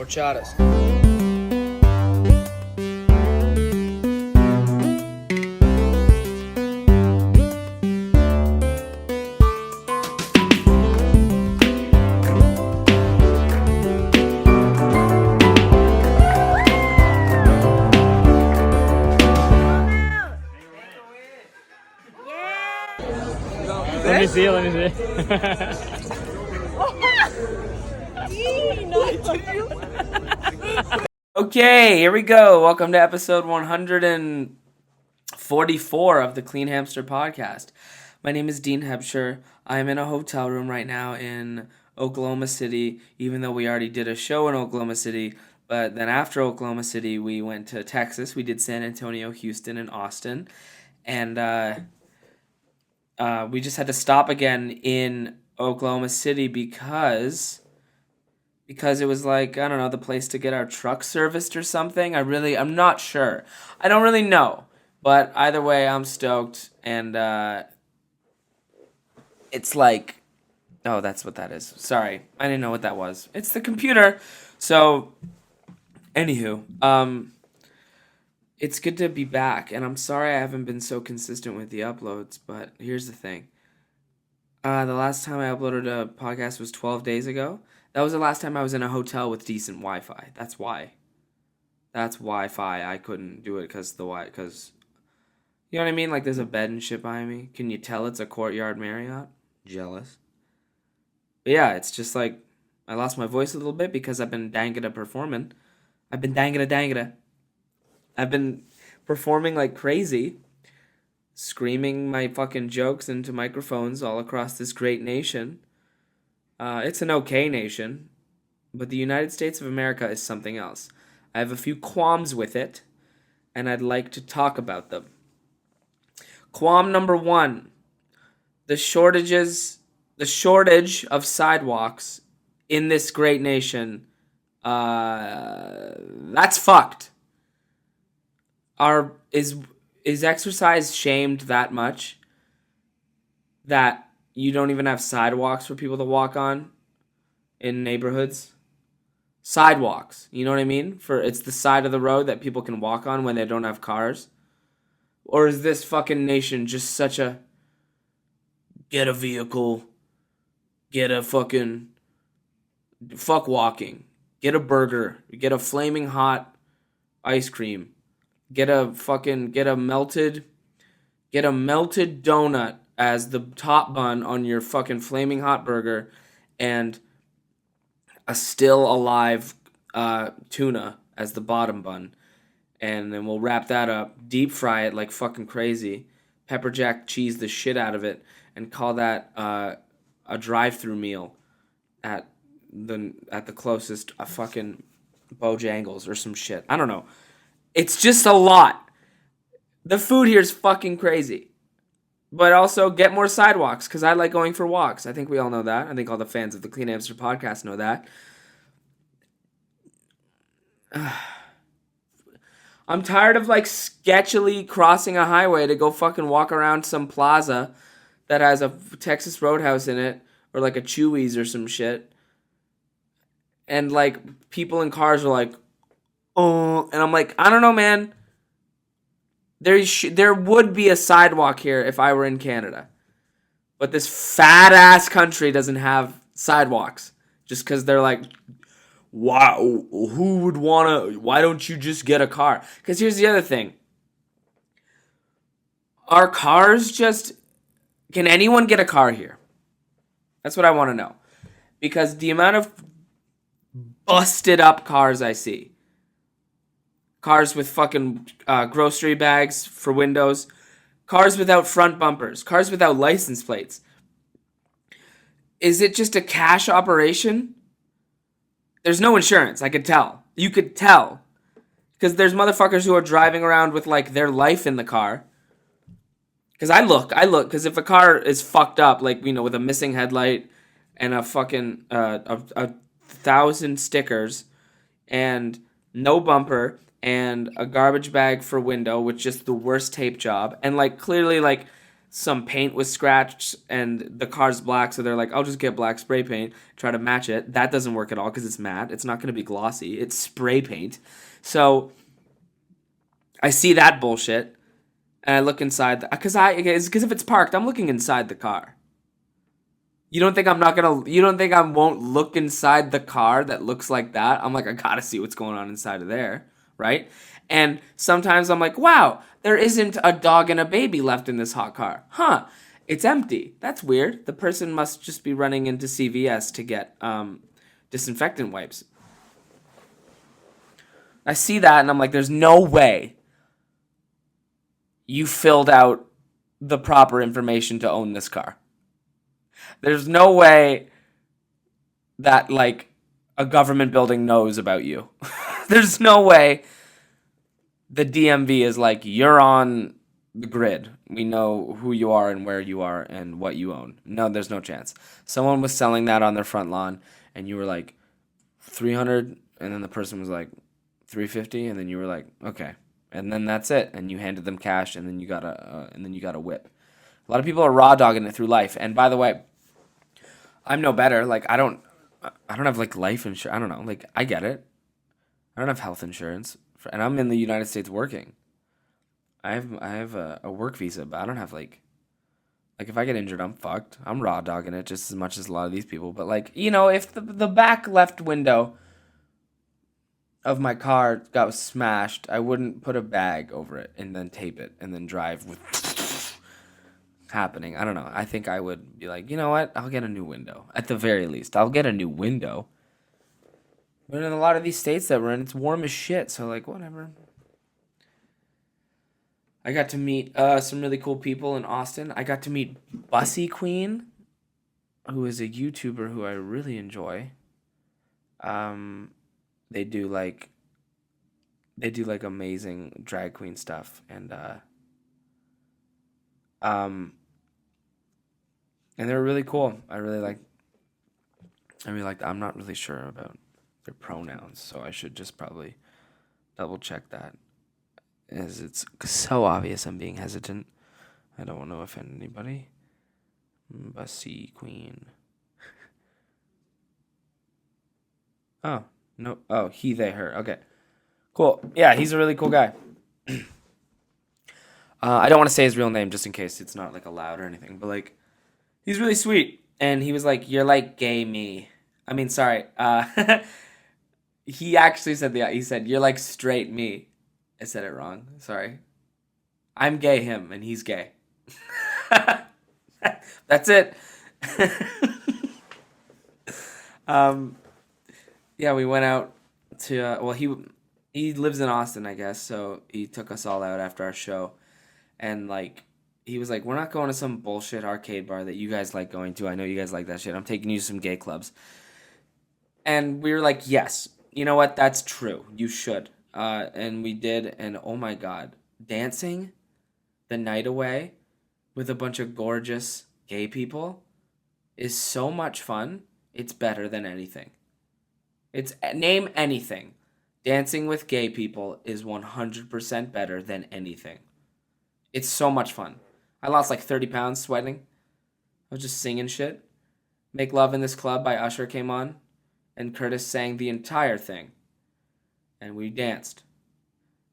Horchatas. Let me see. Okay, here we go. Welcome to episode 144 of the Clean Hamster podcast. My name is Dean Hebsher. I'm in a hotel room right now in Oklahoma City, even though we already did a show in Oklahoma City. But then after Oklahoma City, we went to Texas. We did San Antonio, Houston, and Austin. And we just had to stop again in Oklahoma City because it was like, I don't know, the place to get our truck serviced or something. I'm not sure. I don't really know. But either way, I'm stoked. And it's like, oh, that's what that is. Sorry, I didn't know what that was. It's the computer. So, anywho, it's good to be back. And I'm sorry I haven't been so consistent with the uploads. But here's the thing. The last time I uploaded a podcast was 12 days ago. That was the last time I was in a hotel with decent Wi-Fi. That's why. That's Wi-Fi. I couldn't do it because you know what I mean? Like there's a bed and shit behind me. Can you tell it's a Courtyard Marriott? Jealous. But yeah, it's just like I lost my voice a little bit because I've been dangada performing. I've been dangada. I've been performing like crazy. Screaming my fucking jokes into microphones all across this great nation. It's an okay nation, but the United States of America is something else. I have a few qualms with it, and I'd like to talk about them. Qualm number one, the shortage of sidewalks in this great nation, that's fucked. Is exercise shamed that much that you don't even have sidewalks for people to walk on in neighborhoods? Sidewalks, you know what I mean? It's the side of the road that people can walk on when they don't have cars. Or is this fucking nation just such a get a vehicle, get a fucking fuck walking, get a burger, get a flaming hot ice cream, get a melted donut as the top bun on your fucking flaming hot burger, and a still alive tuna as the bottom bun. And then we'll wrap that up, deep fry it like fucking crazy, pepper jack cheese the shit out of it, and call that a drive-through meal at the closest fucking Bojangles or some shit. I don't know. It's just a lot. The food here is fucking crazy. But also, get more sidewalks, because I like going for walks. I think we all know that. I think all the fans of the Clean Hamster podcast know that. I'm tired of, like, sketchily crossing a highway to go fucking walk around some plaza that has a Texas Roadhouse in it, or, like, a Chewy's or some shit. And, like, people in cars are like, oh, and I'm like, I don't know, man. There would be a sidewalk here if I were in Canada. But this fat-ass country doesn't have sidewalks. Just because they're like, wow, why don't you just get a car? Because here's the other thing. Are cars can anyone get a car here? That's what I want to know. Because the amount of busted up cars I see. Cars with fucking grocery bags for windows. Cars without front bumpers. Cars without license plates. Is it just a cash operation? There's no insurance, I could tell. You could tell. Because there's motherfuckers who are driving around with, like, their life in the car. Because I look. Because if a car is fucked up, like, you know, with a missing headlight and a fucking, a 1,000 stickers and no bumper and a garbage bag for window with just the worst tape job, and like clearly like some paint was scratched and the car's black, so they're like, I'll just get black spray paint, try to match it. That doesn't work at all because it's matte. It's not going to be glossy. It's spray paint. So I see that bullshit and I look inside because if it's parked, I'm looking inside the car. You don't think I'm not gonna? You don't think I won't look inside the car that looks like that? I'm like, I gotta see what's going on inside of there, right? And sometimes I'm like, wow, there isn't a dog and a baby left in this hot car. Huh? It's empty. That's weird. The person must just be running into CVS to get disinfectant wipes. I see that and I'm like, there's no way you filled out the proper information to own this car. There's no way that like a government building knows about you. There's no way the DMV is like, you're on the grid. We know who you are and where you are and what you own. No, there's no chance. Someone was selling that on their front lawn and you were like 300 and then the person was like 350 and then you were like, okay. And then that's it and you handed them cash and then you got a whip. A lot of people are raw dogging it through life. And by the way, I'm no better. Like I don't have like life insurance. I don't know. Like I get it. I don't have health insurance, and I'm in the United States working. I have a work visa, but I don't have like if I get injured, I'm fucked. I'm raw dogging it just as much as a lot of these people. But like if the back left window of my car got smashed, I wouldn't put a bag over it and then tape it and then drive with happening. I don't know. I think I would be like, you know what? I'll get a new window. At the very least, I'll get a new window. But in a lot of these states that we're in, it's warm as shit. So like, whatever. I got to meet some really cool people in Austin. I got to meet Bussy Queen, who is a YouTuber who I really enjoy. They do like amazing drag queen stuff and they're really cool. I really like that. I'm not really sure about their pronouns, so I should just probably double check that. As it's so obvious I'm being hesitant. I don't want to offend anybody. Bussy Queen. Oh, no. Oh, he, they, her. Okay. Cool. Yeah, he's a really cool guy. I don't want to say his real name just in case it's not like allowed or anything, but like he's really sweet. And he was like, "You're like gay me." I mean, sorry. He actually said he said, "You're like straight me." I said it wrong. Sorry. I'm gay him and he's gay. That's it. Yeah, we went out to well, he lives in Austin, I guess, so he took us all out after our show. And like he was like, "We're not going to some bullshit arcade bar that you guys like going to. I know you guys like that shit. I'm taking you to some gay clubs." And we were like, "Yes, you know what? That's true. You should." And we did, and oh my god, dancing the night away with a bunch of gorgeous gay people is so much fun. It's better than anything. It's name anything. Dancing with gay people is 100% better than anything. It's so much fun. I lost like 30 pounds sweating. I was just singing shit. Make Love in This Club by Usher came on, and Curtis sang the entire thing. And we danced.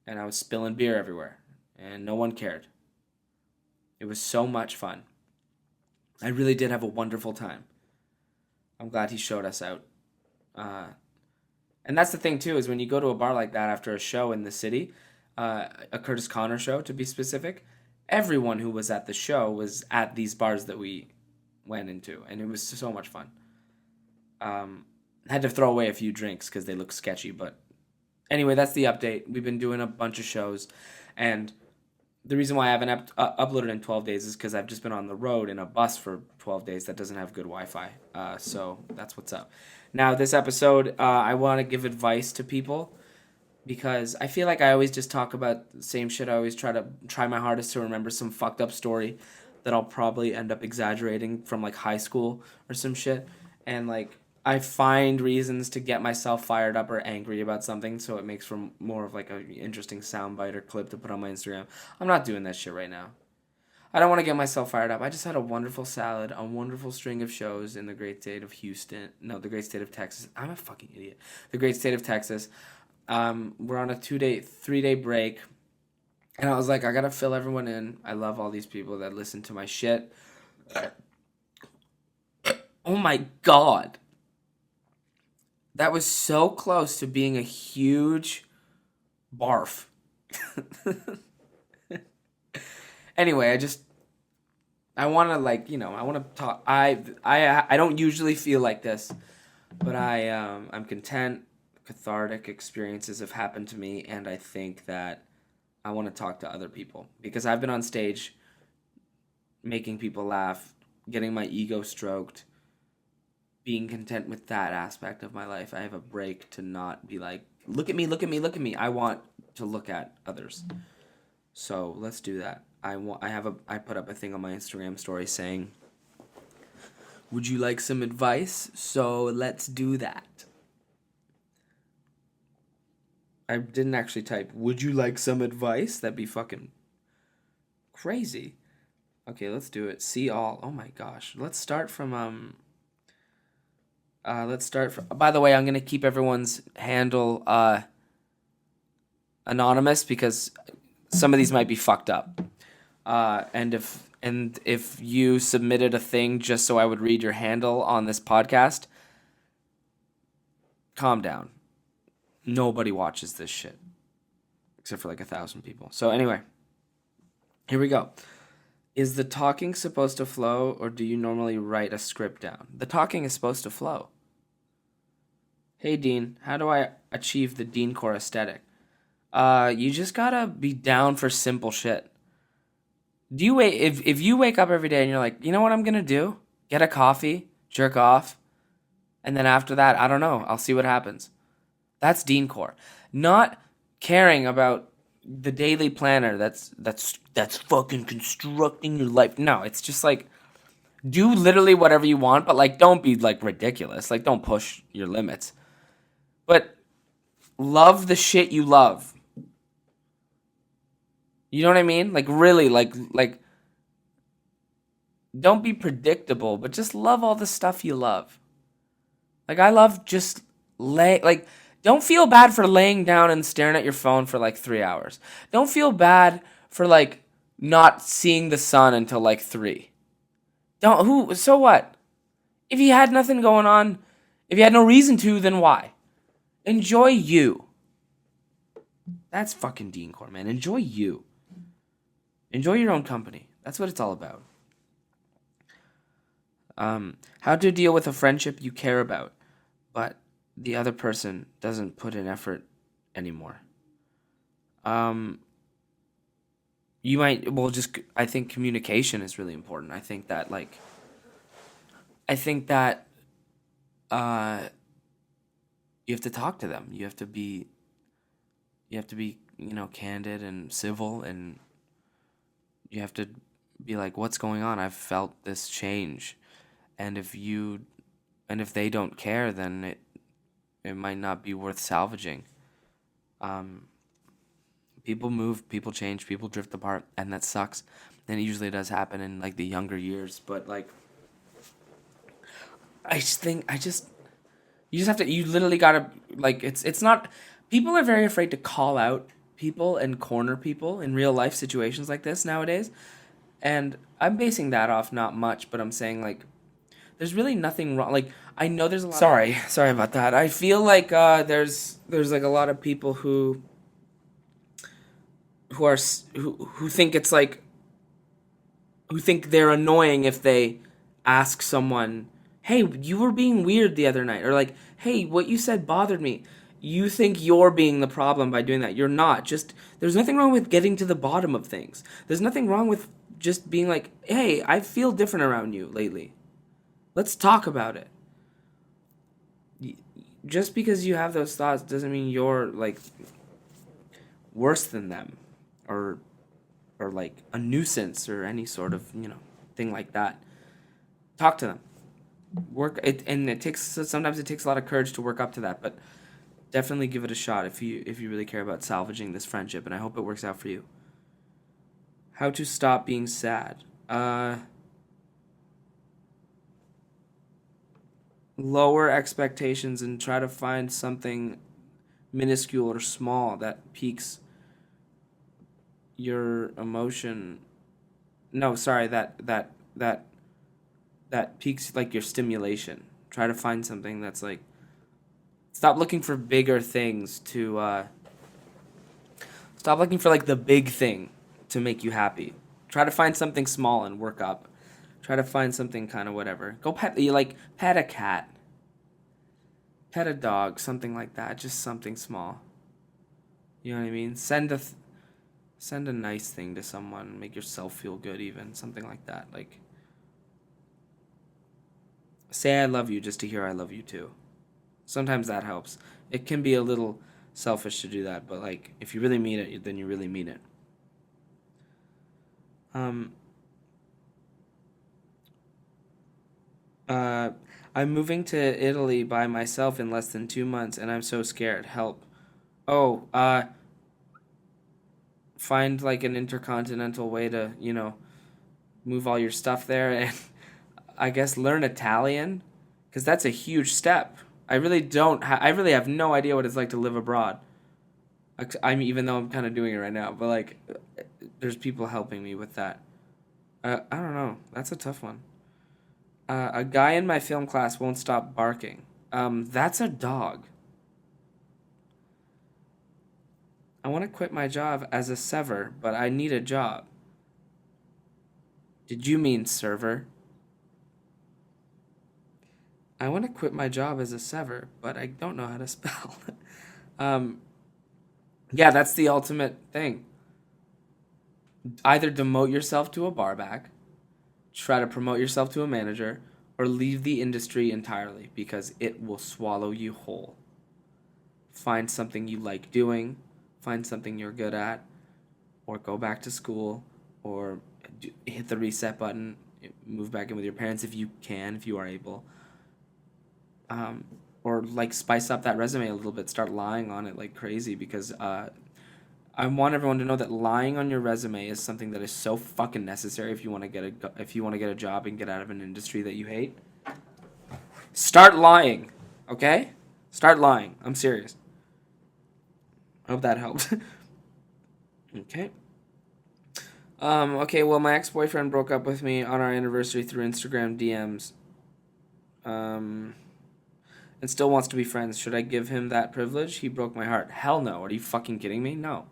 And I was spilling beer everywhere. And no one cared. It was so much fun. I really did have a wonderful time. I'm glad he showed us out. And that's the thing, too, is when you go to a bar like that after a show in the city, a Curtis Connor show, to be specific, everyone who was at the show was at these bars that we went into. And it was so much fun. Had to throw away a few drinks because they look sketchy, but anyway, that's the update. We've been doing a bunch of shows, and the reason why I haven't uploaded in 12 days is because I've just been on the road in a bus for 12 days that doesn't have good Wi-Fi. So that's what's up. Now, this episode, I want to give advice to people because I feel like I always just talk about the same shit. I always try my hardest to remember some fucked up story that I'll probably end up exaggerating from like high school or some shit. And like I find reasons to get myself fired up or angry about something, so it makes for more of like an interesting soundbite or clip to put on my Instagram. I'm not doing that shit right now. I don't want to get myself fired up. I just had a wonderful salad, a wonderful string of shows in the great state of Houston. No, the great state of Texas. I'm a fucking idiot. The great state of Texas. We're on a 3-day break. And I was like, I gotta fill everyone in. I love all these people that listen to my shit. Oh my God. That was so close to being a huge barf. Anyway, I want to I want to talk. I don't usually feel like this, but I'm content. Cathartic experiences have happened to me, and I think that I want to talk to other people because I've been on stage making people laugh, getting my ego stroked, being content with that aspect of my life. I have a break to not be like, look at me, look at me, look at me. I want to look at others. So let's do that. I put up a thing on my Instagram story saying, would you like some advice? So let's do that. I didn't actually type, would you like some advice? That'd be fucking crazy. Okay, let's do it. See all. Oh my gosh. Let's start from by the way, I'm going to keep everyone's handle anonymous because some of these might be fucked up. And if you submitted a thing just so I would read your handle on this podcast, calm down. Nobody watches this shit except for like 1,000 people. So anyway, here we go. Is the talking supposed to flow, or do you normally write a script down? The talking is supposed to flow. Hey Dean, how do I achieve the Dean Core aesthetic? You just gotta be down for simple shit. Do you wait if you wake up every day and you're like, you know what I'm gonna do? Get a coffee, jerk off, and then after that, I don't know, I'll see what happens. That's Dean Core. Not caring about the daily planner that's fucking constructing your life. No, it's just like do literally whatever you want, but like don't be like ridiculous. Like don't push your limits. But love the shit you love. You know what I mean? Like really like don't be predictable, but just love all the stuff you love. Like I love just don't feel bad for laying down and staring at your phone for like 3 hours. Don't feel bad for like not seeing the sun until like 3. So what? If you had nothing going on, if you had no reason to, then why? Enjoy you. That's fucking Dean Core, man. Enjoy you. Enjoy your own company. That's what it's all about. How to deal with a friendship you care about, but the other person doesn't put in effort anymore. You might, I think communication is really important. I think that, you have to talk to them. You have to be, candid and civil, and you have to be like, what's going on? I've felt this change. And if they don't care, then it might not be worth salvaging. People move, people change, people drift apart, and that sucks. And it usually does happen in like the younger years. But like, you literally gotta like, it's not. People are very afraid to call out people and corner people in real life situations like this nowadays. And I'm basing that off not much, but I'm saying like, there's really nothing wrong. Like I know there's a lot. Sorry about that. I feel like there's like a lot of people who think it's like who think they're annoying if they ask someone, "Hey, you were being weird the other night," or like, "Hey, what you said bothered me." You think you're being the problem by doing that. You're not. Just there's nothing wrong with getting to the bottom of things. There's nothing wrong with just being like, "Hey, I feel different around you lately. Let's talk about it." Just because you have those thoughts doesn't mean you're like worse than them or like a nuisance or any sort of, thing like that. Talk to them. Sometimes it takes a lot of courage to work up to that, but definitely give it a shot if you really care about salvaging this friendship, and I hope it works out for you. How to stop being sad. Lower expectations and try to find something minuscule or small that piques your emotion. No, sorry, that piques like your stimulation. Try to find something that's like, stop looking for bigger things to stop looking for like the big thing to make you happy. Try to find something small and work up. Try to find something kind of whatever. Go pet a cat. Pet a dog, something like that, just something small. You know what I mean? Send a nice thing to someone, make yourself feel good even, something like that. Like say I love you just to hear I love you too. Sometimes that helps. It can be a little selfish to do that, but like if you really mean it, then you really mean it. Um uh I'm moving to Italy by myself in less than 2 months and I'm so scared. Help. Oh, find like an intercontinental way to, move all your stuff there and I guess learn Italian because that's a huge step. I really have no idea what it's like to live abroad. I'm even though I'm kind of doing it right now, but like there's people helping me with that. I don't know. That's a tough one. A guy in my film class won't stop barking. That's a dog. I want to quit my job as a sever, but I need a job. Did you mean server? I want to quit my job as a sever, but I don't know how to spell. um, yeah, that's the ultimate thing. Either demote yourself to a barback, try to promote yourself to a manager, or leave the industry entirely because it will swallow you whole. Find something you like doing, find something you're good at, or go back to school, or hit the reset button, move back in with your parents if you can, if you are able. Or like spice up that resume a little bit, start lying on it like crazy because I want everyone to know that lying on your resume is something that is so fucking necessary if you want to get a job and get out of an industry that you hate. Start lying, okay? Start lying. I'm serious. I hope that helped. Okay. Okay, well, my ex-boyfriend broke up with me on our anniversary through Instagram DMs. And still wants to be friends. Should I give him that privilege? He broke my heart. Hell no. Are you fucking kidding me? No.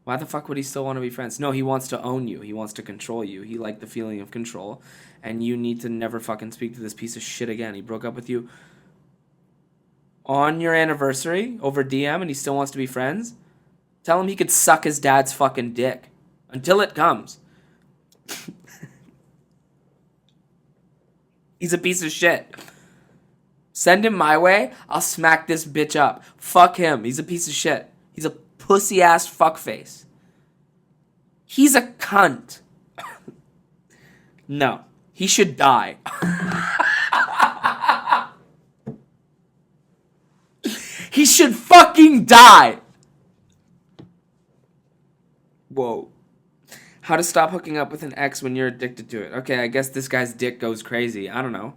Why the fuck would he still want to be friends? No, he wants to own you. He wants to control you. He liked the feeling of control. And you need to never fucking speak to this piece of shit again. He broke up with you on your anniversary over DM and he still wants to be friends? Tell him he could suck his dad's fucking dick. Until it comes. He's a piece of shit. Send him my way, I'll smack this bitch up. Fuck him. He's a piece of shit. He's a pussy ass fuckface. He's a cunt. No. He should die. He should fucking die. Whoa. How to stop hooking up with an ex when you're addicted to it. Okay, I guess this guy's dick goes crazy. I don't know.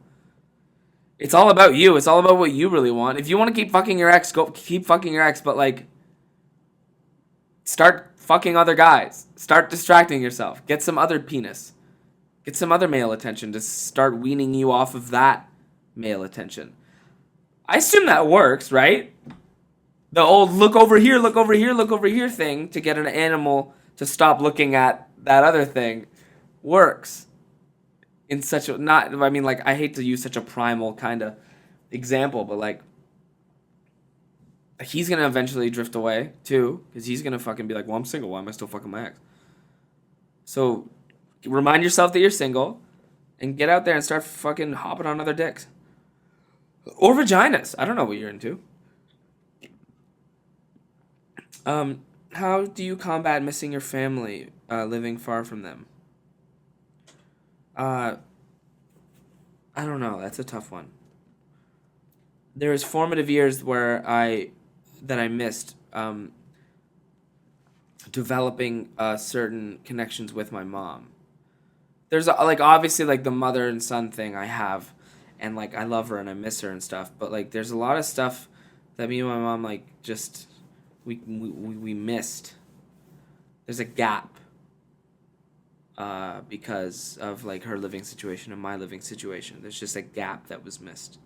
It's all about you. It's all about what you really want. If you want to keep fucking your ex, go keep fucking your ex, but like start fucking other guys. Start distracting yourself. Get some other penis. Get some other male attention to start weaning you off of that male attention. I assume that works, right? The old look over here, look over here, look over here thing to get an animal to stop looking at that other thing works. In such a, not, I mean, like, I hate to use such a primal kind of example, but like, he's gonna eventually drift away too, because he's gonna fucking be like, well, I'm single, why am I still fucking my ex? So, remind yourself that you're single, and get out there and start fucking hopping on other dicks. Or vaginas. I don't know what you're into. How do you combat missing your family, living far from them? I don't know. That's a tough one. There was formative years that I missed. developing certain connections with my mom. There's like obviously like the mother and son thing I have, and like I love her and I miss her and stuff. But like there's a lot of stuff that me and my mom like just we missed. There's a gap because of like her living situation and my living situation. There's just a gap that was missed,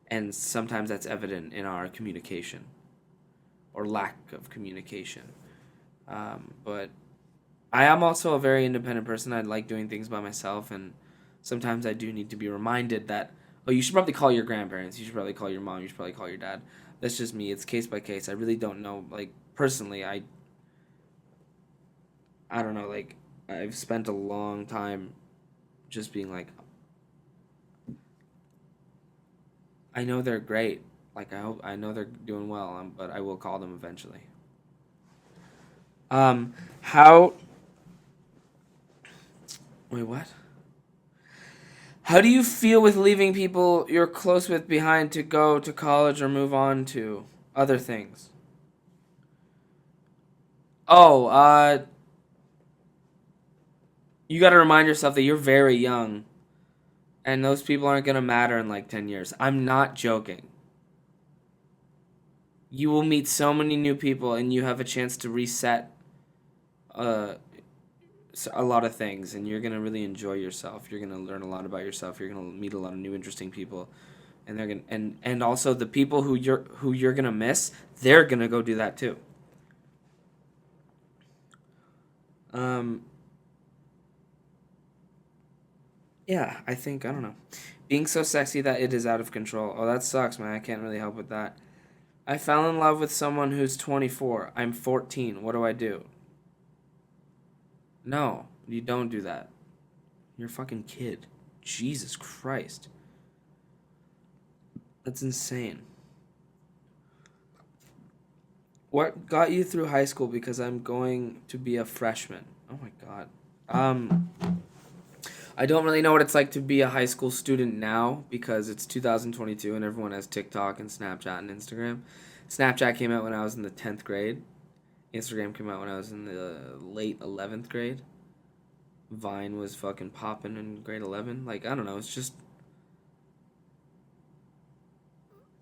and sometimes that's evident in our communication or lack of communication. But I am also a very independent person. I like doing things by myself, and sometimes I do need to be reminded that, oh, you should probably call your grandparents. You should probably call your mom. You should probably call your dad. That's just me. It's case by case. I really don't know. Like personally, I don't know. Like I've spent a long time just being like, I know they're great. Like I know they're doing well. But I will call them eventually. How? Wait, what? How do you feel with leaving people you're close with behind to go to college or move on to other things? Oh, you got to remind yourself that you're very young and those people aren't going to matter in like 10 years. I'm not joking. You will meet so many new people and you have a chance to reset uh, a lot of things and you're going to really enjoy yourself. You're going to learn a lot about yourself. You're going to meet a lot of new interesting people. And they're going to and also the people who you're going to miss, they're going to go do that too. Um yeah, I think I don't know. Being so sexy that it is out of control. Oh, that sucks, man. I can't really help with that. I fell in love with someone who's 24. I'm 14. What do I do? No, you don't do that. You're a fucking kid. Jesus Christ. That's insane. What got you through high school? Because I'm going to be a freshman. Oh my god. Um, I don't really know what it's like to be a high school student now because it's 2022 and everyone has TikTok and Snapchat and Instagram. Snapchat came out when I was in the 10th grade. Instagram came out when I was in the late 11th grade. Vine was fucking popping in grade 11. Like, I don't know. It's just.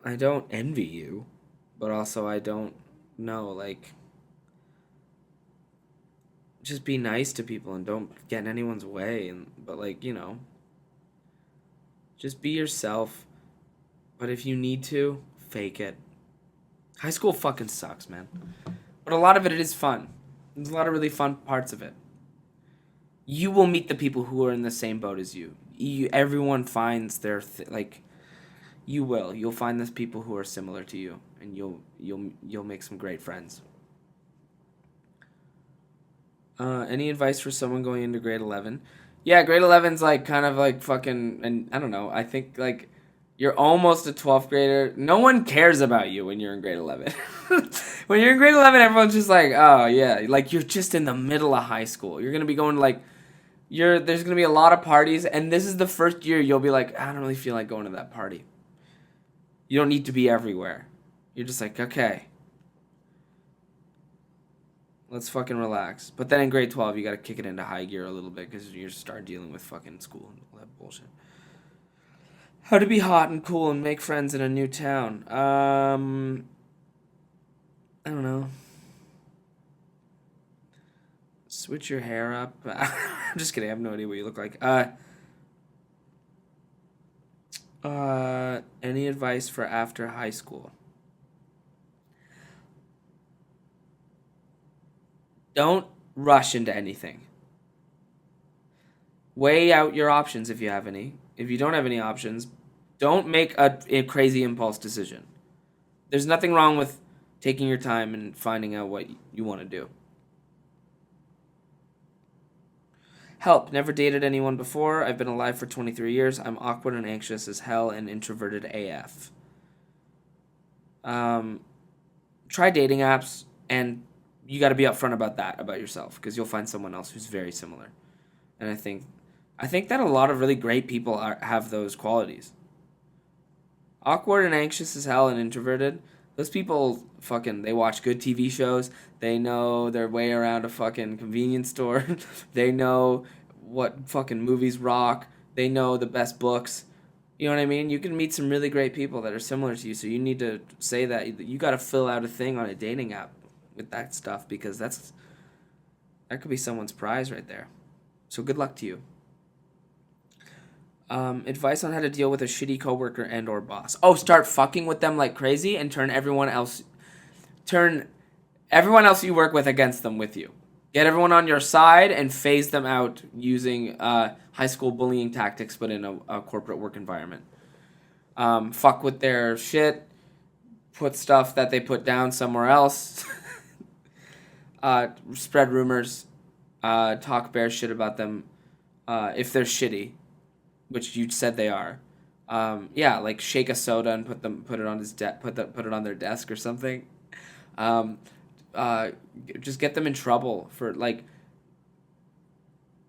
I don't envy you, but also I don't know. Like, just be nice to people and don't get in anyone's way. But, like, just be yourself. But if you need to, fake it. High school fucking sucks, man. But a lot of it is fun. There's a lot of really fun parts of it. You will meet the people who are in the same boat as you. Everyone finds their like. You will. You'll find those people who are similar to you, and you'll make some great friends. Any advice for someone going into grade 11? Yeah, grade 11's like kind of like fucking, and I don't know. I think like you're almost a 12th grader. No one cares about you when you're in grade 11. When you're in grade 11, everyone's just like, oh yeah, like you're just in the middle of high school. You're gonna be going to like there's gonna be a lot of parties, and this is the first year you'll be like, I don't really feel like going to that party. You don't need to be everywhere. You're just like, okay, let's fucking relax. But then in grade 12, you gotta kick it into high gear a little bit because you start dealing with fucking school and all that bullshit. How to be hot and cool and make friends in a new town. I don't know. Switch your hair up. I'm just kidding. I have no idea what you look like. Any advice for after high school? Don't rush into anything. Weigh out your options if you have any. If you don't have any options, don't make a crazy impulse decision. There's nothing wrong with taking your time and finding out what you want to do. Help. Never dated anyone before. I've been alive for 23 years. I'm awkward and anxious as hell and introverted AF. Um, Try dating apps, and you got to be upfront about that about yourself because you'll find someone else who's very similar. And I think that a lot of really great people have those qualities. Awkward and anxious as hell and introverted. Those people fucking, they watch good TV shows. They know their way around a fucking convenience store. They know what fucking movies rock. They know the best books. You know what I mean? You can meet some really great people that are similar to you. So you need to say that you got to fill out a thing on a dating app with that stuff, because that could be someone's prize right there. So good luck to you. Advice on how to deal with a shitty coworker and or boss. Oh, start fucking with them like crazy and turn everyone else you work with against them with you. Get everyone on your side and phase them out using high school bullying tactics, but in a corporate work environment. Fuck with their shit. Put stuff that they put down somewhere else. Spread rumors. Talk bear shit about them if they're shitty, which you said they are. Yeah, like shake a soda and put it on put it on their desk or something. Um, just get them in trouble for like.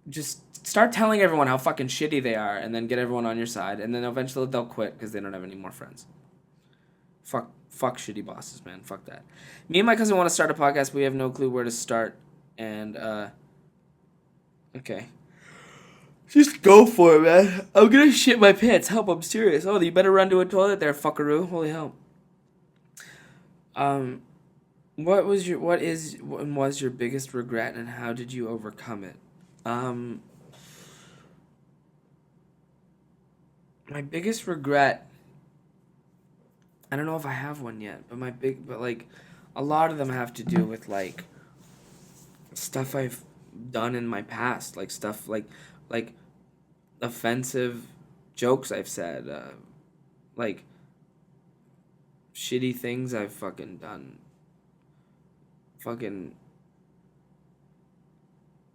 Just start telling everyone how fucking shitty they are, and then get everyone on your side, and then eventually they'll quit because they don't have any more friends. Fuck shitty bosses, man. Fuck that. Me and my cousin want to start a podcast, but we have no clue where to start. And okay. Just go for it, man. I'm gonna shit my pants. Help, I'm serious. Oh, you better run to a toilet there, fuckaroo. Holy hell. Um, what was your biggest regret, and how did you overcome it? Um, my biggest regret, I don't know if I have one yet, but like, a lot of them have to do with like stuff I've done in my past, like stuff like offensive jokes I've said, like shitty things I've fucking done, fucking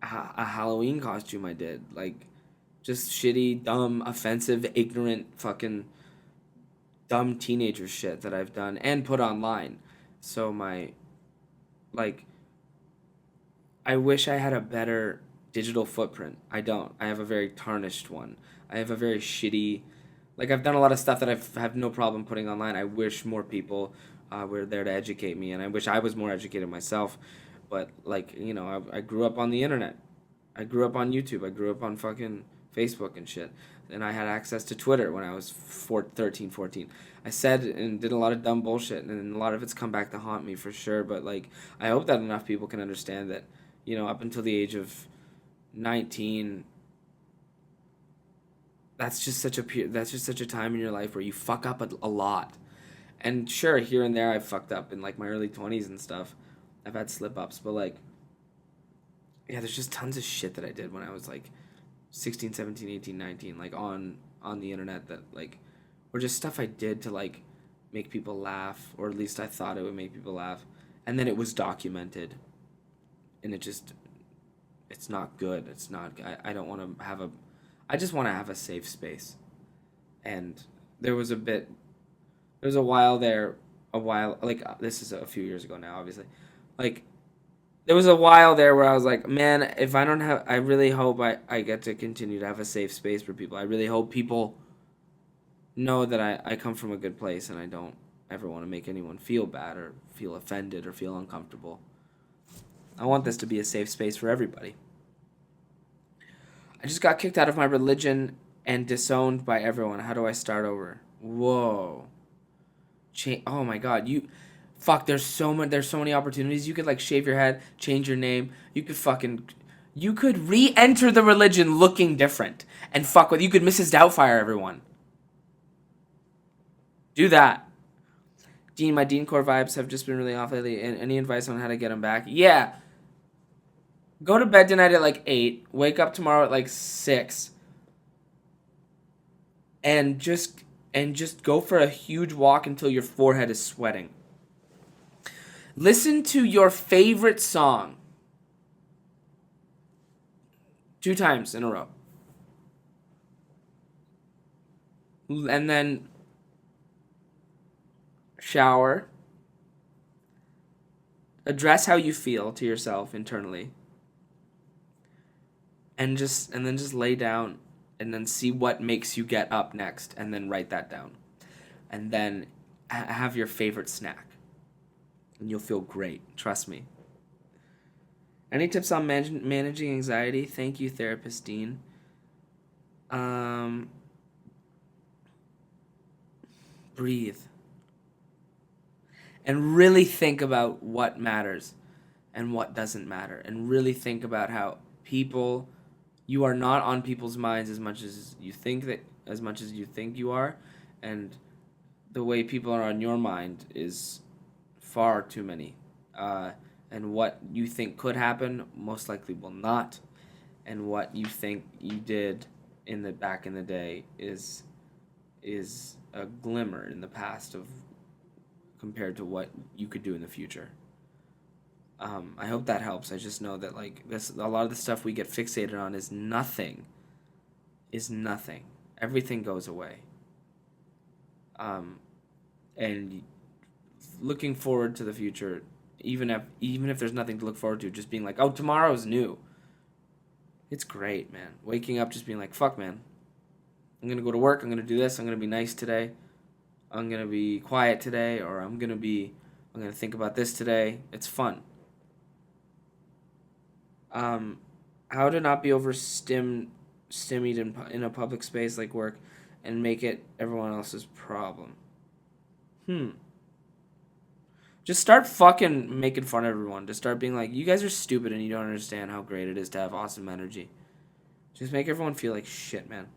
a Halloween costume I did, like just shitty, dumb, offensive, ignorant, fucking dumb teenager shit that I've done and put online. So like, I wish I had a better digital footprint. I don't. I have a very tarnished one. I have a very shitty. Like, I've done a lot of stuff that have no problem putting online. I wish more people were there to educate me, and I wish I was more educated myself. But, like, you know, I grew up on the internet. I grew up on YouTube. I grew up on fucking Facebook and shit. And I had access to Twitter when I was 13, 14. I said and did a lot of dumb bullshit, and a lot of it's come back to haunt me for sure. But, like, I hope that enough people can understand that, you know, up until the age of 19, that's just such a time in your life where you fuck up a lot. And sure, here and there I've fucked up in like my early 20s and stuff. I've had slip ups, but like, yeah, there's just tons of shit that I did when I was like 16, 17, 18, 19, like on the internet, that like or just stuff I did to like make people laugh, or at least I thought it would make people laugh, and then it was documented, and it's not good. It's not. I don't want to have a. I just want to have a safe space, and there was a bit. There was a while there, like this is a few years ago now, obviously, like there was a while there where I was like, man, if I don't have, I really hope I get to continue to have a safe space for people. I really hope people know that I come from a good place, and I don't ever want to make anyone feel bad or feel offended or feel uncomfortable. I want this to be a safe space for everybody. I just got kicked out of my religion and disowned by everyone. How do I start over? Whoa. Oh my god, fuck, there's so many opportunities. You could like shave your head, change your name. You could re-enter the religion looking different and fuck with. You could Mrs. Doubtfire everyone. Do that. Dean, my Dean Core vibes have just been really off lately. And any advice on how to get them back? Yeah. Go to bed tonight at like 8. Wake up tomorrow at like 6. And just go for a huge walk until your forehead is sweating. Listen to your favorite song 2 times in a row. And then shower. Address how you feel to yourself internally. And then just lay down and then see what makes you get up next, and then write that down. And then have your favorite snack. and you'll feel great. Trust me. Any tips on managing anxiety? Thank you, therapist Dean. Breathe. And really think about what matters and what doesn't matter. And really think about how you are not on people's minds as much as you think you are. And the way people are on your mind is far too many. And what you think could happen most likely will not. And what you think you did back in the day is a glimmer in the past of compared to what you could do in the future. I hope that helps. I just know that like this, a lot of the stuff we get fixated on is nothing. Everything goes away. And looking forward to the future, even if there's nothing to look forward to, just being like, oh, tomorrow's new. It's great, man. Waking up just being like, fuck, man. I'm going to go to work. I'm going to do this. I'm going to be nice today. I'm going to be quiet today. Or I'm going to think about this today. It's fun. How to not be stymied in a public space like work and make it everyone else's problem. Just start fucking making fun of everyone. Just start being like, you guys are stupid and you don't understand how great it is to have awesome energy. Just make everyone feel like shit, man.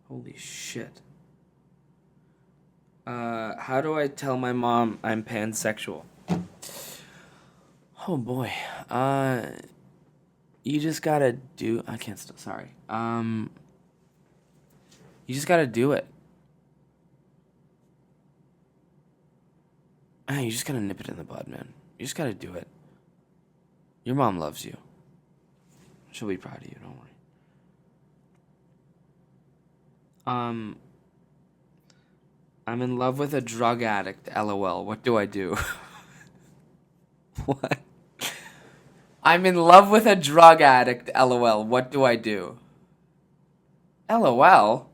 Holy shit. How do I tell my mom I'm pansexual? Oh boy. You just gotta do. I can't still. Sorry. You just gotta do it. You just gotta nip it in the bud, man. You just gotta do it. Your mom loves you. She'll be proud of you. Don't worry. I'm in love with a drug addict. LOL. What do I do? What? I'm in love with a drug addict. LOL. What do I do? LOL.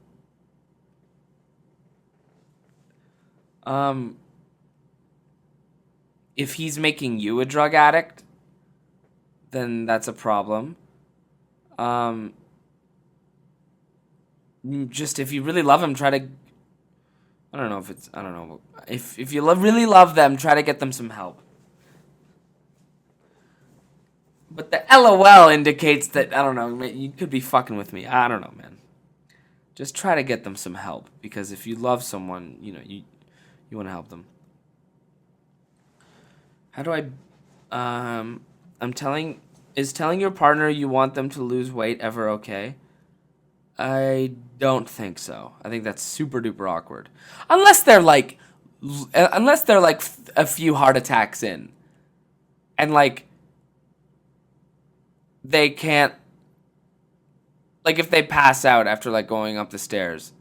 If he's making you a drug addict, then that's a problem. Just if you really love him, try to. I don't know. If you really love them, try to get them some help. But the LOL indicates that, I don't know, you could be fucking with me. I don't know, man. Just try to get them some help. Because if you love someone, you want to help them. How do I... Is telling your partner you want them to lose weight ever okay? I don't think so. I think that's super duper awkward. Unless they're like a few heart attacks in. And like... they can't, like if they pass out after like going up the stairs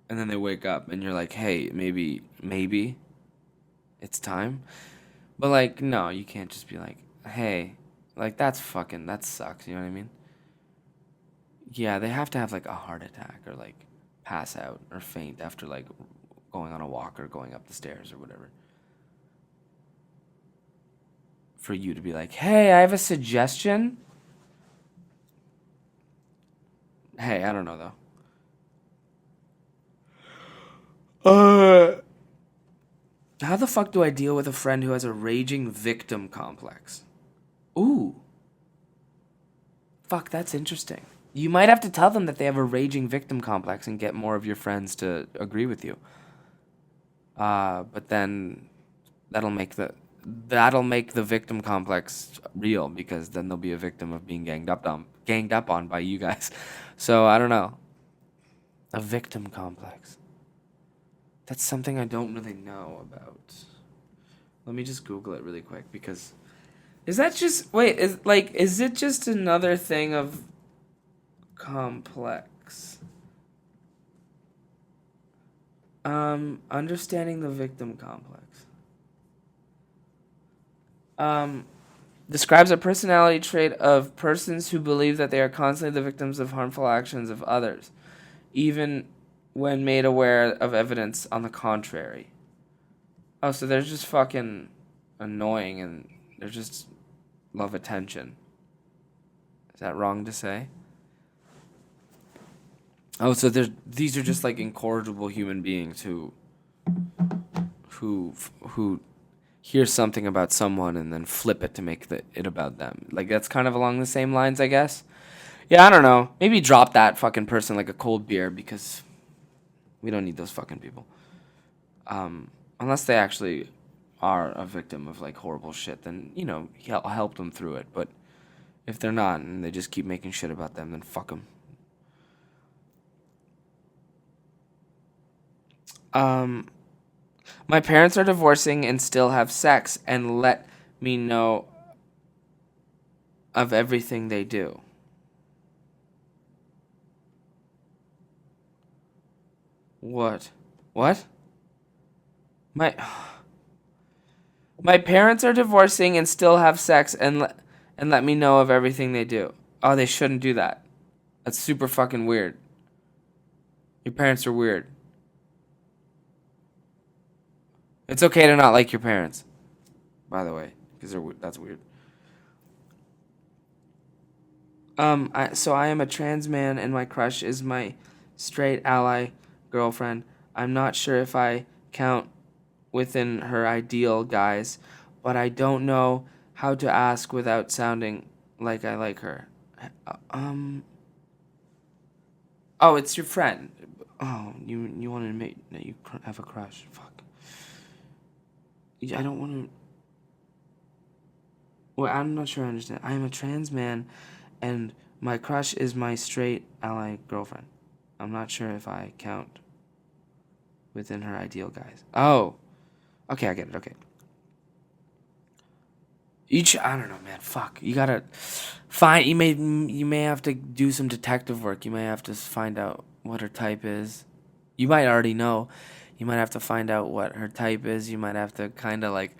and then they wake up and you're like, hey, maybe it's time. But like, no, you can't just be like, hey, like that sucks. You know what I mean? Yeah, they have to have like a heart attack or like pass out or faint after like going on a walk or going up the stairs or whatever. For you to be like, hey, I have a suggestion. Hey, I don't know though. How the fuck do I deal with a friend who has a raging victim complex? Ooh. Fuck, that's interesting. You might have to tell them that they have a raging victim complex and get more of your friends to agree with you. But then that'll make the victim complex real because then they'll be a victim of being ganged up on by you guys. So I don't know. A victim complex. That's something I don't really know about. Let me just Google it really quick because is it just another thing of complex? Understanding the victim complex. describes a personality trait of persons who believe that they are constantly the victims of harmful actions of others, even when made aware of evidence on the contrary. Oh, so they're just fucking annoying and they're just love attention. Is that wrong to say? Oh, so these are just like incorrigible human beings who hear something about someone and then flip it to make it about them. Like that's kind of along the same lines, I guess. Yeah, I don't know. Maybe drop that fucking person like a cold beer because we don't need those fucking people. Unless they actually are a victim of like horrible shit, then I'll help them through it. But if they're not and they just keep making shit about them, then fuck them. My parents are divorcing and still have sex and let me know of everything they do. What? What? My my parents are divorcing and still have sex and let me know of everything they do. Oh, they shouldn't do that. That's super fucking weird. Your parents are weird. It's okay to not like your parents, by the way, because that's weird. So I am a trans man, and my crush is my straight ally girlfriend. I'm not sure if I count within her ideal guys, but I don't know how to ask without sounding like I like her. Um. Oh, it's your friend. Oh, you want to admit that you have a crush? Fuck. I don't want to. Well, I'm not sure I understand. I am a trans man, and my crush is my straight ally girlfriend. I'm not sure if I count within her ideal guys. Oh, okay, I get it. Okay. I don't know, man. Fuck. You gotta find. You may have to do some detective work. You may have to find out what her type is. You might already know. You might have to find out what her type is. You might have to kind of like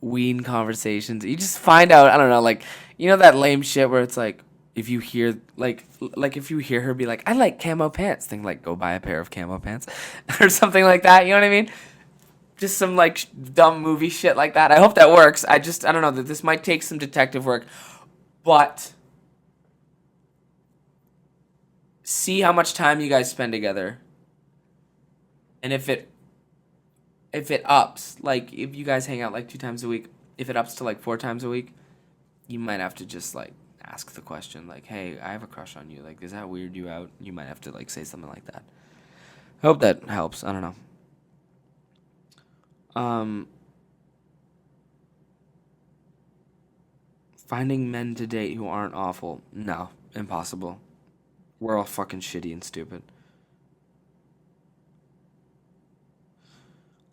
wean conversations. You just find out. I don't know, like that lame shit where it's like if you hear if you hear her be like, I like camo pants, then like go buy a pair of camo pants or something like that. You know what I mean? Just some like dumb movie shit like that. I hope that works. I don't know that this might take some detective work, but see how much time you guys spend together, and if it ups, like if you guys hang out like 2 times a week, if it ups to like 4 times a week, you might have to just like ask the question like, hey, I have a crush on you. Like, does that weird you out? You might have to like say something like that. I hope that helps. I don't know. Finding men to date who aren't awful. No, impossible. We're all fucking shitty and stupid.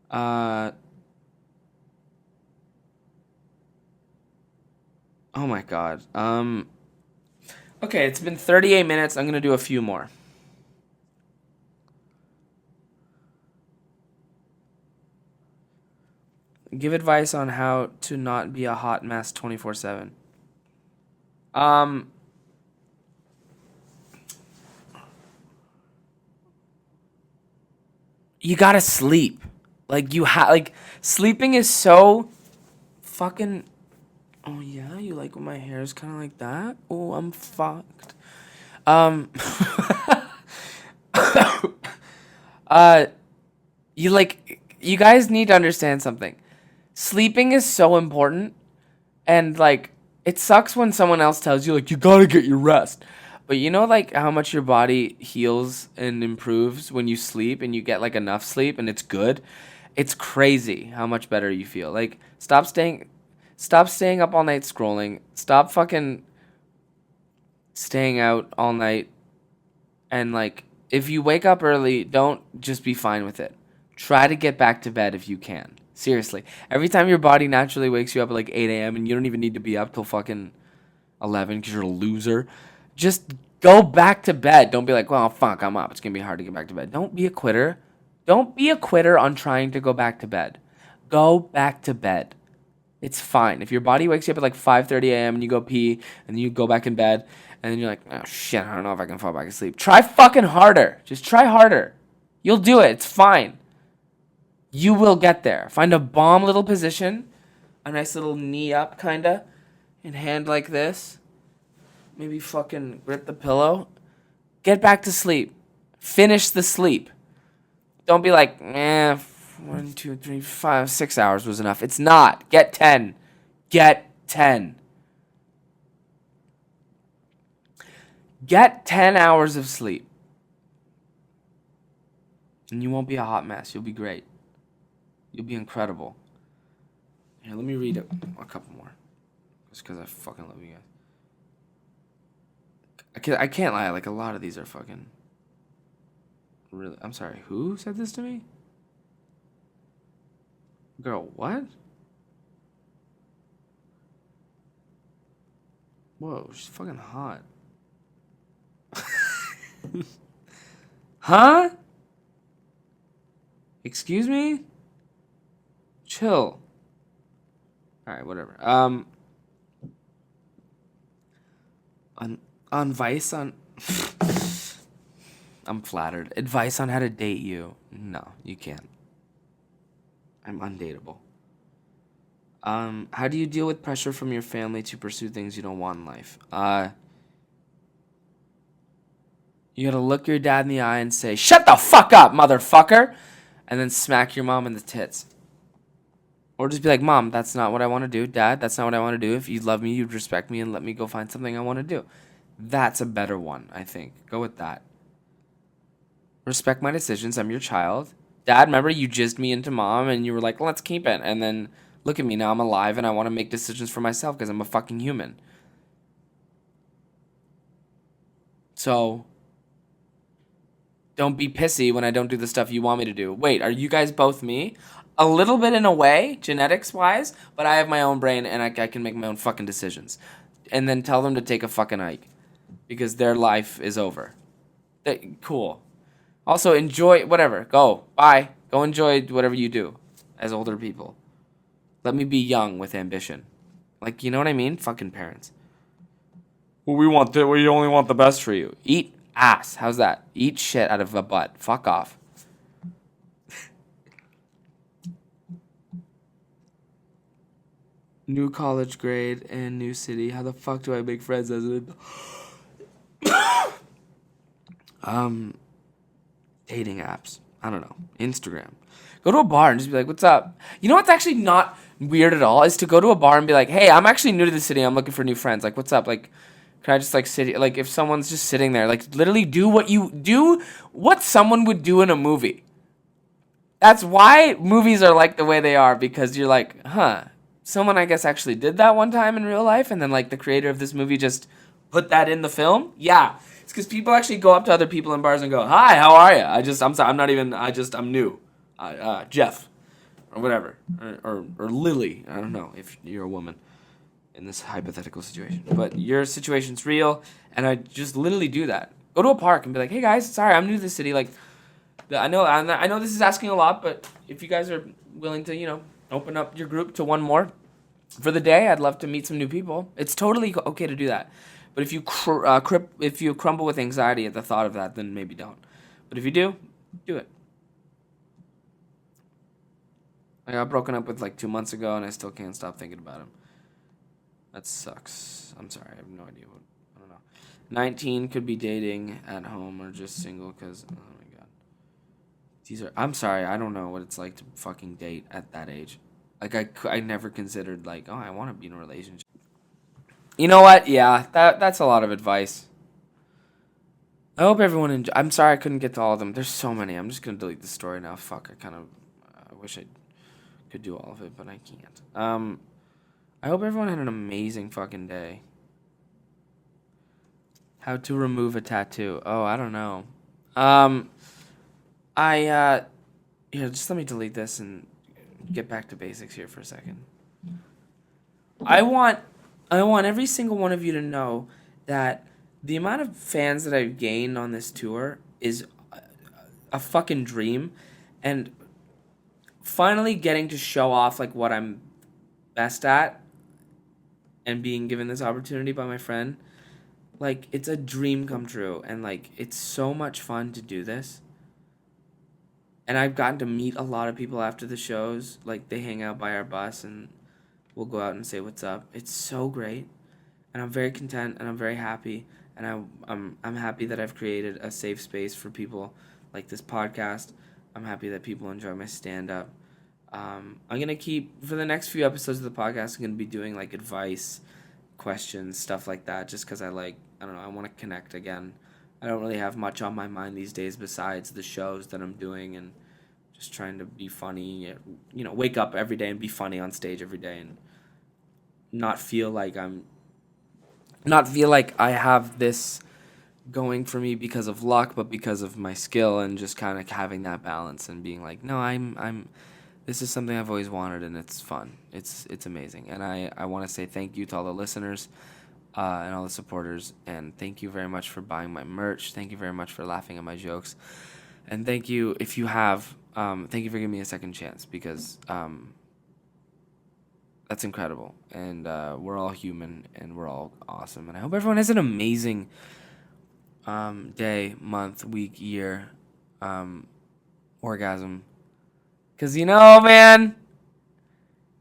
Uh, oh my god. Okay, it's been 38 minutes. I'm gonna do a few more. Give advice on how to not be a hot mess 24/7. Um, you gotta sleep. Like sleeping is so fucking. Oh yeah, you like when my hair is kind of like that? Oh, I'm fucked. Um, uh, you guys need to understand something. Sleeping is so important, and like it sucks when someone else tells you like you gotta get your rest. But you know like how much your body heals and improves when you sleep and you get like enough sleep and it's good. It's crazy how much better you feel. Like stop staying up all night scrolling. Stop fucking staying out all night and like if you wake up early, don't just be fine with it. Try to get back to bed if you can. Seriously. Every time your body naturally wakes you up at like 8 a.m. and you don't even need to be up till fucking 11 because you're a loser, just go back to bed. Don't be like, well, fuck, I'm up. It's going to be hard to get back to bed. Don't be a quitter. Don't be a quitter on trying to go back to bed. Go back to bed. It's fine. If your body wakes you up at like 5:30 a.m. and you go pee and you go back in bed and then you're like, oh shit, I don't know if I can fall back asleep. Try fucking harder. Just try harder. You'll do it. It's fine. You will get there. Find a bomb little position, a nice little knee up kinda, and hand like this. Maybe fucking grip the pillow. Get back to sleep. Finish the sleep. Don't be like, 1, 2, 3, 5, 6 hours was enough. It's not. Get 10. Get 10. Get 10 hours of sleep. And you won't be a hot mess. You'll be great. You'll be incredible. Here, let me read a couple more. Just because I fucking love you guys. I can't lie. Like, a lot of these are fucking... Really? I'm sorry. Who said this to me? Girl, what? Whoa, she's fucking hot. Huh? Excuse me? Chill. Alright, whatever. On Vice on I'm flattered. Advice on how to date you. No, you can't. I'm undateable. How do you deal with pressure from your family to pursue things you don't want in life? You gotta look your dad in the eye and say, "Shut the fuck up, motherfucker!" And then smack your mom in the tits. Or just be like, "Mom, that's not what I want to do. Dad, that's not what I want to do. If you love me, you'd respect me and let me go find something I want to do." That's a better one, I think. Go with that. Respect my decisions. I'm your child. Dad, remember you jizzed me into mom and you were like, let's keep it. And then look at me. Now I'm alive and I want to make decisions for myself because I'm a fucking human. So don't be pissy when I don't do the stuff you want me to do. Wait, are you guys both me? A little bit in a way, genetics wise, but I have my own brain and I can make my own fucking decisions. And then tell them to take a fucking hike because their life is over. Cool. Also, enjoy whatever. Go. Bye. Go enjoy whatever you do as older people. Let me be young with ambition. Like, you know what I mean? Fucking parents. Well, we only want the best for you. Eat ass. How's that? Eat shit out of a butt. Fuck off. New college grade and new city. How the fuck do I make friends as an dating apps? I don't know. Instagram. Go to a bar and just be like, "What's up?" You know what's actually not weird at all is to go to a bar and be like, "Hey, I'm actually new to the city. I'm looking for new friends. Like, what's up? Like, can I just like sit? Like, if someone's just sitting there, like, literally do what someone would do in a movie. That's why movies are like the way they are because you're like, huh, someone I guess actually did that one time in real life, and then like the creator of this movie just put that in the film. Yeah, it's because people actually go up to other people in bars and go, "Hi, how are you? I'm sorry, I'm new, Jeff, or whatever, or Lily. I don't know if you're a woman in this hypothetical situation, but your situation's real, and I just literally do that. Go to a park and be like, "Hey guys, sorry, I'm new to the city. Like, I know this is asking a lot, but if you guys are willing to, open up your group to one more for the day, I'd love to meet some new people. It's totally okay to do that. But if you crumble with anxiety at the thought of that, then maybe don't. But if you do it. I got broken up with like 2 months ago, and I still can't stop thinking about him. That sucks. I'm sorry. I have no idea I don't know. 19 could be dating at home or just single because, oh my God. I'm sorry. I don't know what it's like to fucking date at that age. Like, I never considered, like, oh, I want to be in a relationship. You know what? Yeah, that's a lot of advice. I hope everyone I'm sorry I couldn't get to all of them. There's so many. I'm just going to delete the story now. Fuck, I wish I could do all of it, but I can't. I hope everyone had an amazing fucking day. How to remove a tattoo. Oh, I don't know. Here, just let me delete this and get back to basics here for a second. I want every single one of you to know that the amount of fans that I've gained on this tour is a fucking dream, and finally getting to show off like what I'm best at and being given this opportunity by my friend, like, it's a dream come true. And, like, it's so much fun to do this. And I've gotten to meet a lot of people after the shows. Like, they hang out by our bus and we'll go out and say what's up. It's so great. And I'm very content and I'm very happy. And I'm happy that I've created a safe space for people like this podcast. I'm happy that people enjoy my stand up. I'm gonna keep for the next few episodes of the podcast. I'm gonna be doing like advice, questions, stuff like that. Just because I don't know, I want to connect again. I don't really have much on my mind these days besides the shows that I'm doing and just trying to be funny. You know, wake up every day and be funny on stage every day and not feel like I have this going for me because of luck, but because of my skill and just kind of having that balance and being like, no, I'm this is something I've always wanted and it's fun. It's amazing. And I want to say thank you to all the listeners and all the supporters. And thank you very much for buying my merch. Thank you very much for laughing at my jokes. And thank you, if you have, thank you for giving me a second chance because that's incredible. And we're all human and we're all awesome. And I hope everyone has an amazing day, month, week, year, orgasm. Because, man,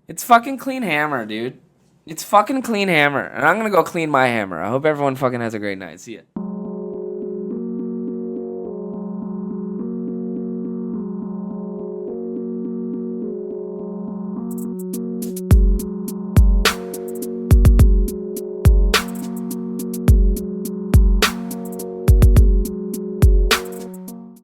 it's fucking clean hammer, dude. It's fucking clean hammer. And I'm going to go clean my hammer. I hope everyone fucking has a great night. See ya.